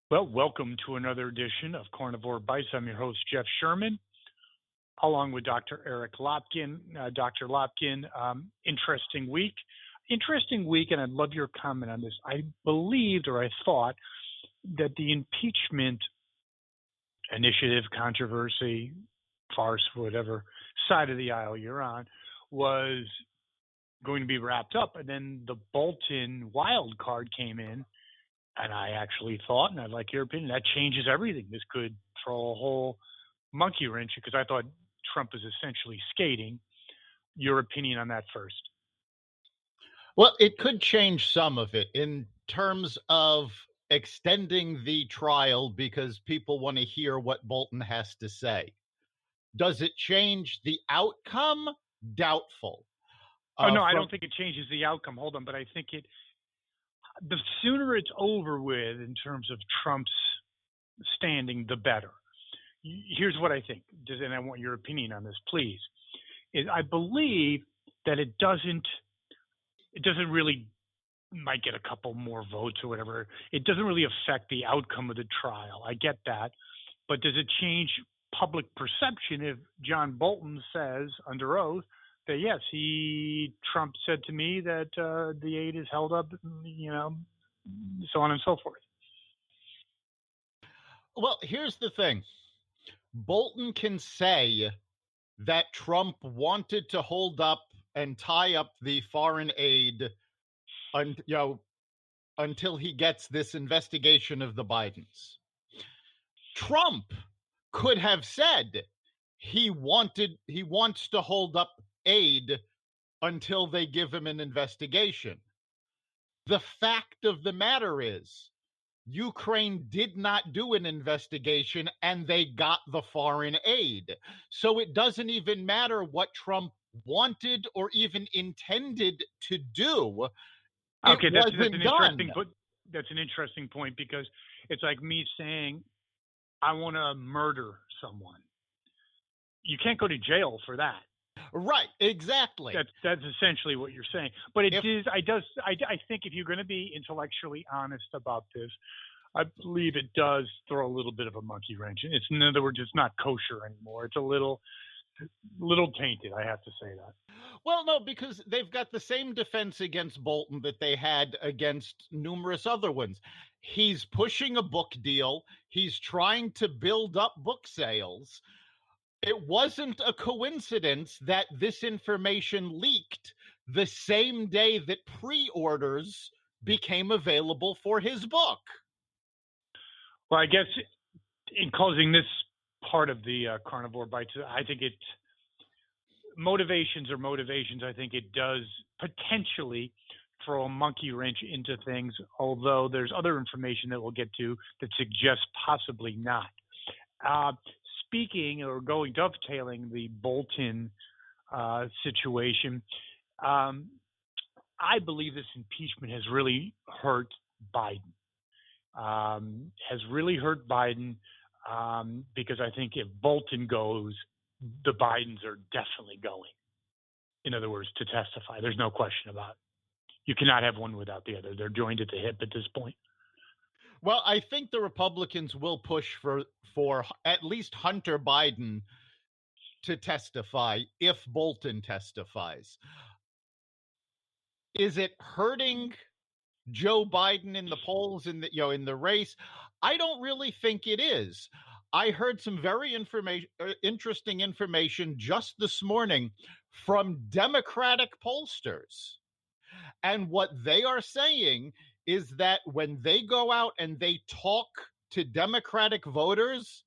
Well, welcome to another edition of Carnivore Bites. I'm your host, Jeff Sherman, along with Dr. Eric Lopkin. Dr. Lopkin, interesting week. And I'd love your comment on this. I believed or I thought that the impeachment initiative, controversy, farce, whatever side of the aisle you're on, was going to be wrapped up. And then the Bolton wild card came in. And I actually thought, and I'd like your opinion, that changes everything. This could throw a whole monkey wrench because I thought Trump is essentially skating. Your opinion on that first? Well, it could change some of it in terms of extending the trial because people want to hear what Bolton has to say. Does it change the outcome? Doubtful. I don't think it changes the outcome. Hold on, but I think the sooner it's over with in terms of Trump's standing, the better. Here's what I think, and I want your opinion on this, please. I believe that it doesn't really, might get a couple more votes or whatever. It doesn't really affect the outcome of the trial. I get that. But does it change public perception if John Bolton says under oath that yes, Trump said to me that the aid is held up, so on and so forth? Well, here's the thing. Bolton can say that Trump wanted to hold up and tie up the foreign aid until he gets this investigation of the Bidens. Trump could have said he wants to hold up aid until they give him an investigation. The fact of the matter is, Ukraine did not do an investigation and they got the foreign aid. So it doesn't even matter what Trump wanted or even intended to do. Okay, that's an interesting point because it's like me saying, I want to murder someone. You can't go to jail for that. Right, exactly. That's essentially what you're saying. But I think if you're going to be intellectually honest about this, I believe it does throw a little bit of a monkey wrench. In other words, it's not kosher anymore. It's a little tainted, I have to say that. Well, no, because they've got the same defense against Bolton that they had against numerous other ones. He's pushing a book deal. He's trying to build up book sales. It wasn't a coincidence that this information leaked the same day that pre-orders became available for his book. Well, I guess in closing this part of the Carnivore Bites, I think motivations are motivations. I think it does potentially throw a monkey wrench into things, although there's other information that we'll get to that suggests possibly not. Speaking or dovetailing the Bolton situation, I believe this impeachment has really hurt Biden. Because I think if Bolton goes, the Bidens are definitely going. In other words, to testify. There's no question about it. You cannot have one without the other. They're joined at the hip at this point. Well, I think the Republicans will push for at least Hunter Biden to testify if Bolton testifies. Is it hurting Joe Biden in the polls in the race? I don't really think it is. I heard some very interesting information just this morning from Democratic pollsters. And what they are saying is that when they go out and they talk to Democratic voters,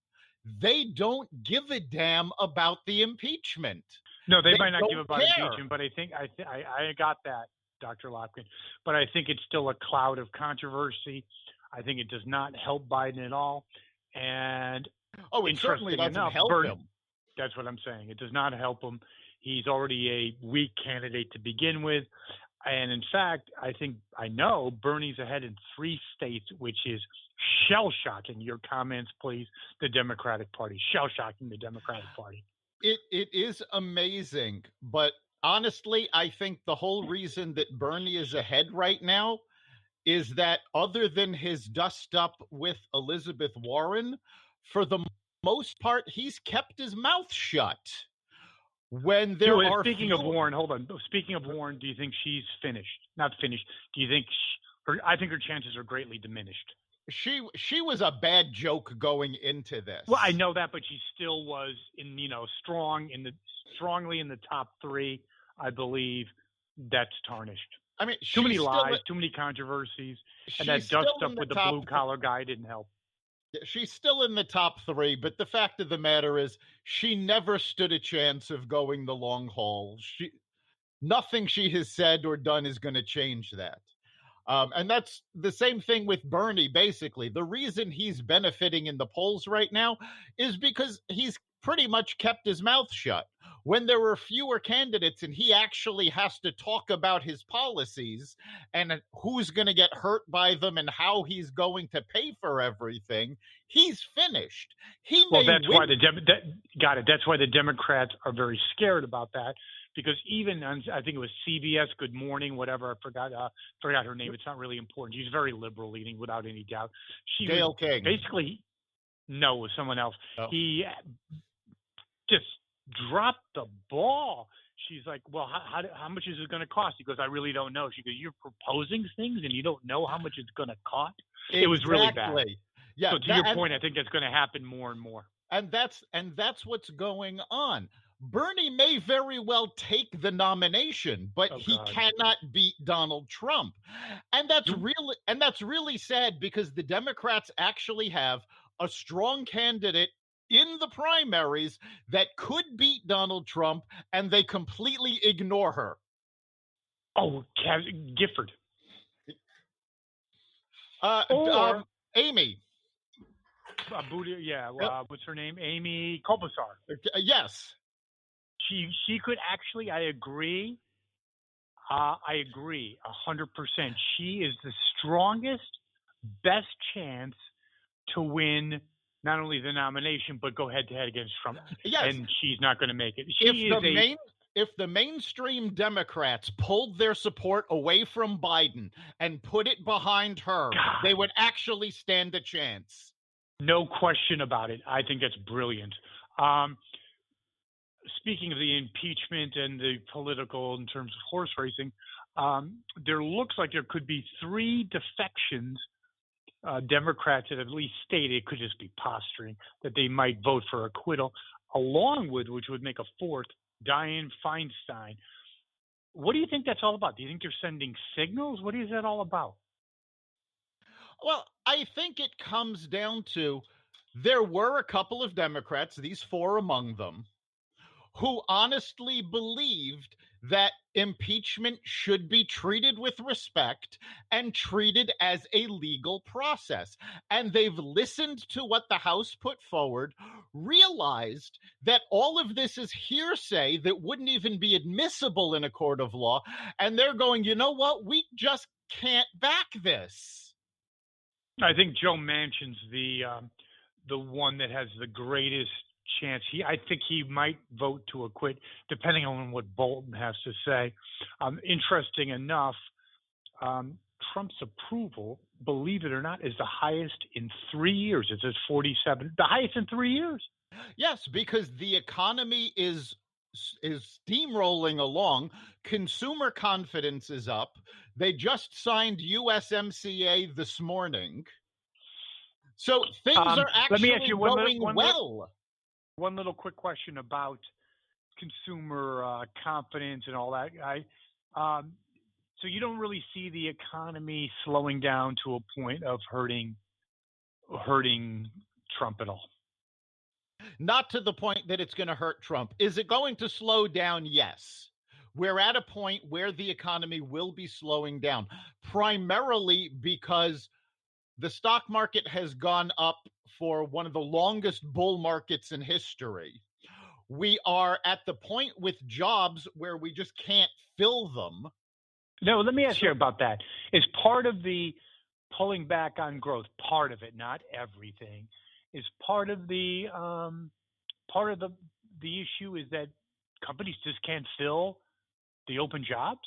they don't give a damn about the impeachment. No, they might not give about impeachment, but I think I got that, Dr. Lopkin. But I think it's still a cloud of controversy. I think it does not help Biden at all. And it certainly doesn't help him. That's what I'm saying. It does not help him. He's already a weak candidate to begin with. And in fact, I know Bernie's ahead in 3 states, which is shell-shocking. Your comments, please. The Democratic Party. Shell-shocking the Democratic Party. It is amazing. But honestly, I think the whole reason that Bernie is ahead right now is that other than his dust up with Elizabeth Warren, for the most part, he's kept his mouth shut. When there are speaking of Warren, hold on. Speaking of Warren, do you think she's finished? Not finished. Do you think I think her chances are greatly diminished. She was a bad joke going into this. Well, I know that, but she still was strongly in the top 3, I believe. That's tarnished. I mean, too many lies, too many controversies, and that dust up with the blue collar guy didn't help. She's still in the top 3, but the fact of the matter is she never stood a chance of going the long haul. Nothing she has said or done is going to change that. And that's the same thing with Bernie, basically. The reason he's benefiting in the polls right now is because he's pretty much kept his mouth shut. When there were fewer candidates and he actually has to talk about his policies and who's going to get hurt by them and how he's going to pay for everything, he's finished. That's why That's why the Democrats are very scared about that, because even on, I think it was CBS Good Morning, whatever, I forgot her name. It's not really important. She's very liberal leaning, without any doubt. Gayle King. Basically, no, it was someone else. Oh. He just dropped the ball. She's like, well, how much is it going to cost? He goes, I really don't know. She goes, you're proposing things and you don't know how much it's going to cost? Exactly. It was really bad. Yeah, so to your point, I think that's going to happen more and more. And that's what's going on. Bernie may very well take the nomination, but he cannot beat Donald Trump. And that's really sad, because the Democrats actually have a strong candidate in the primaries that could beat Donald Trump, and they completely ignore her. Oh, Gifford. Amy. What's her name? Amy Klobuchar. Yes. She could actually, I agree 100%. She is the strongest, best chance to win not only the nomination, but go head-to-head against Trump. Yes. And she's not going to make it. If the mainstream Democrats pulled their support away from Biden and put it behind her, they would actually stand a chance. No question about it. I think that's brilliant. Speaking of the impeachment and the political in terms of horse racing, there looks like there could be 3 defections. Democrats have at least stated, it could just be posturing, that they might vote for acquittal, along with, which would make a 4th, Dianne Feinstein. What do you think that's all about? Do you think they're sending signals? What is that all about? Well, I think it comes down to, there were a couple of Democrats, these 4 among them, who honestly believed that impeachment should be treated with respect and treated as a legal process. And they've listened to what the House put forward, realized that all of this is hearsay that wouldn't even be admissible in a court of law. And they're going, you know what? We just can't back this. I think Joe Manchin's the one that has the greatest chance. I think he might vote to acquit, depending on what Bolton has to say. Interesting enough, Trump's approval, believe it or not, is the highest in 3 years. It's at 47, the highest in 3 years. Yes, because the economy is steamrolling along. Consumer confidence is up. They just signed USMCA this morning. So things are actually going well. One little quick question about consumer confidence and all that. So you don't really see the economy slowing down to a point of hurting Trump at all? Not to the point that it's going to hurt Trump. Is it going to slow down? Yes. We're at a point where the economy will be slowing down, primarily because the stock market has gone up for one of the longest bull markets in history. We are at the point with jobs where we just can't fill them. No, let me ask you about that. Is part of the pulling back on growth, part of it, not everything, is part of the issue is that companies just can't fill the open jobs?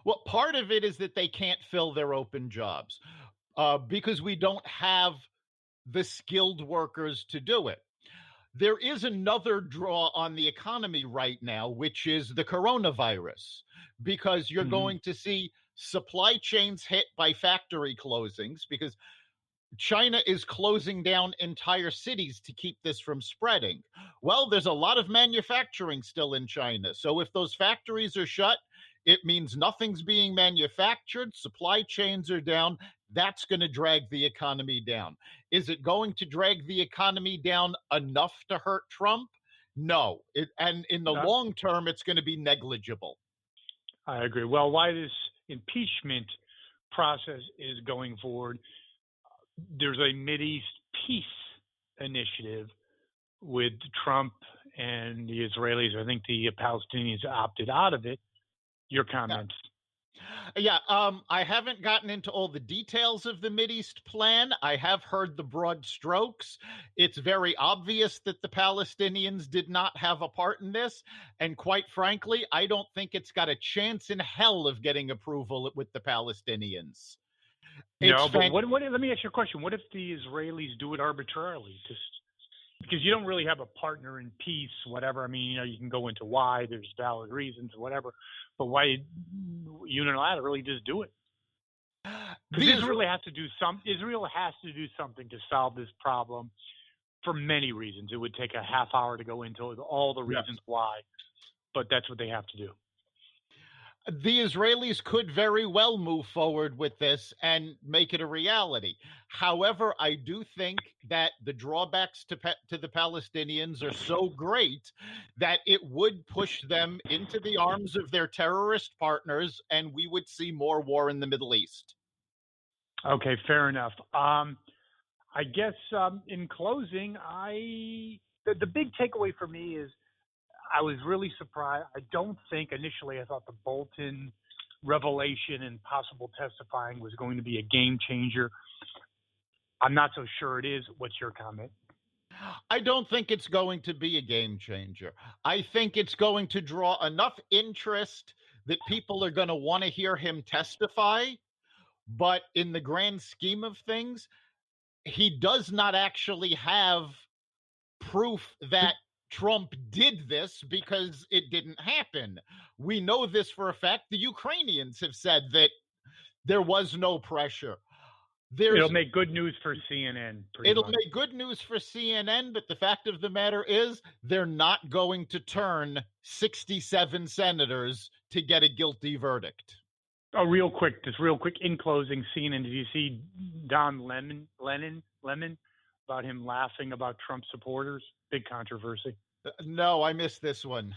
Well, part of it is that they can't fill their open jobs because we don't have the skilled workers to do it. There is another draw on the economy right now, which is the coronavirus, because you're going to see supply chains hit by factory closings because China is closing down entire cities to keep this from spreading. Well, there's a lot of manufacturing still in China. So if those factories are shut, it means nothing's being manufactured, supply chains are down. That's going to drag the economy down. Is it going to drag the economy down enough to hurt Trump? No. And in the long term, it's going to be negligible. I agree. Well, why this impeachment process is going forward, there's a Mideast peace initiative with Trump and the Israelis. I think the Palestinians opted out of it. Your comments? Yeah, I haven't gotten into all the details of the Mideast plan. I have heard the broad strokes. It's very obvious that the Palestinians did not have a part in this. And quite frankly, I don't think it's got a chance in hell of getting approval with the Palestinians. No, but let me ask you a question. What if the Israelis do it arbitrarily? Just because you don't really have a partner in peace, whatever. I mean, you can go into why, there's valid reasons, whatever. But why unilaterally just do it? Because Israel has to do something to solve this problem for many reasons. It would take a half hour to go into all the reasons why, but that's what they have to do. The Israelis could very well move forward with this and make it a reality. However, I do think that the drawbacks to the Palestinians are so great that it would push them into the arms of their terrorist partners, and we would see more war in the Middle East. Okay, fair enough. I guess in closing, the big takeaway for me is I was really surprised. I don't think initially I thought the Bolton revelation and possible testifying was going to be a game changer. I'm not so sure it is. What's your comment? I don't think it's going to be a game changer. I think it's going to draw enough interest that people are going to want to hear him testify. But in the grand scheme of things, he does not actually have proof that Trump did this because it didn't happen. We know this for a fact. The Ukrainians have said that there was no pressure. It'll make good news for CNN. It'll make good news for CNN, but the fact of the matter is they're not going to turn 67 senators to get a guilty verdict. Oh, real quick, in closing, CNN, did you see Don Lemon about him laughing about Trump supporters? Big controversy. No, I missed this one.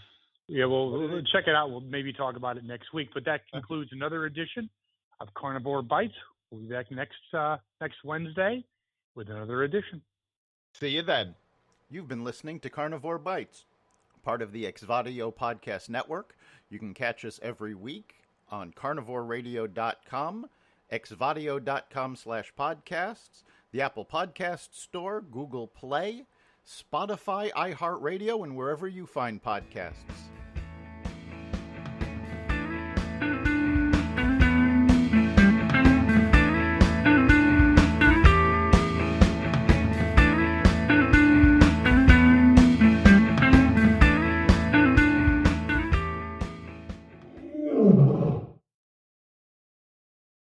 Yeah, well, we'll check it out. We'll maybe talk about it next week. But that concludes another edition of Carnivore Bites. We'll be back next Wednesday with another edition. See you then. You've been listening to Carnivore Bites, part of the Exvadio Podcast Network. You can catch us every week on carnivoreradio.com, exvadio.com/podcasts, the Apple Podcast Store, Google Play, Spotify, iHeartRadio, and wherever you find podcasts.